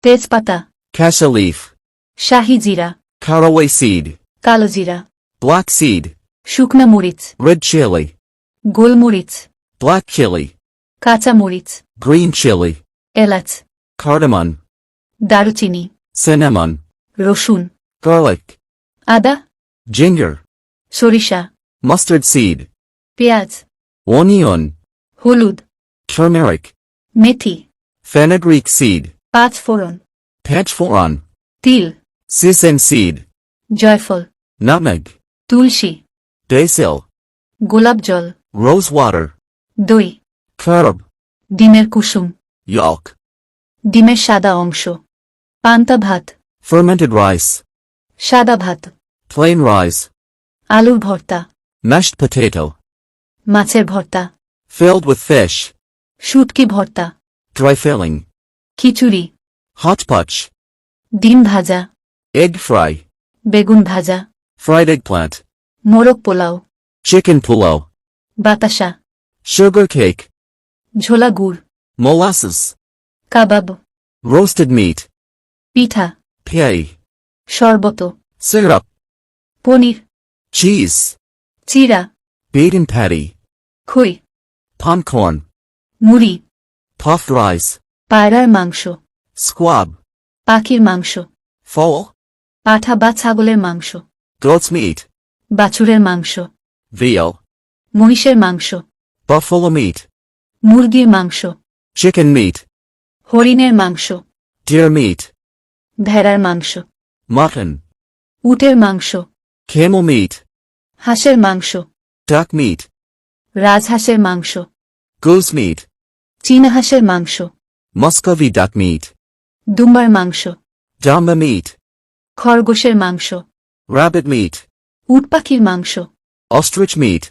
তেজপাতা, cassia leaf, শাহি জিরা, caraway seed, কালো জিরা, black seed, শুকনা মরিচ, red chili, গোলমরিচ, black chili, কাঁচা মরিচ, green chili, এলাচ, cardamom, দারুচিনি, cinnamon, রসুন, garlic, আদা, ginger, সরিষা, mustard seed, পেঁয়াজ, onion, হলুদ, turmeric, মেথি, fenugreek seed, পাঁচ ফোড়ন, pachforan, তিল, sesame seed, জয়ফল, nutmeg, তুলসী, basil, গোলাপ জল, rose water, দই, curd, ডিমের কুসুম, yolk, ডিমের সাদা অংশ, পান্তা ভাত, fermented rice, সাদা ভাত, plain rice, আলুর ভর্তা, mashed potato, মাছের ভর্তা, filled with fish, শুটকি ভর্তা, dry filling, খিচুড়ি, hotpotch, ডিম ভাজা, egg fry, বেগুন ভাজা, fried eggplant, মোরগ পোলাও, chicken pulao, বাতাসা, sugar cake, ঝোলা গুড়, molasses, কাবাব, roasted meat, পিঠা, pie, শরবত, syrup, পনির, cheese, চিরা, beaten patty, খই, popcorn, মুড়ি, puffed rice, পায়রার মাংস, squab, পাখির মাংস, fowl, পাঠা বা ছাগলের মাংস, goat's meat, বাছুরের মাংস, veal, মহিষের মাংস, buffalo meat, মুরগির মাংস, chicken meat, হরিণের মাংস, deer meat, ভেড়ার মাংস, mutton, উটের মাংস, camel meat, হাঁসের মাংস, duck meat, রাজহাঁসের মাংস, goose meat, চীনা হাঁসের মাংস, Muscovy duck meat, দুম্বার মাংস, damba meat, খরগোশের মাংস, rabbit meat, উট পাখির মাংস, ostrich meat,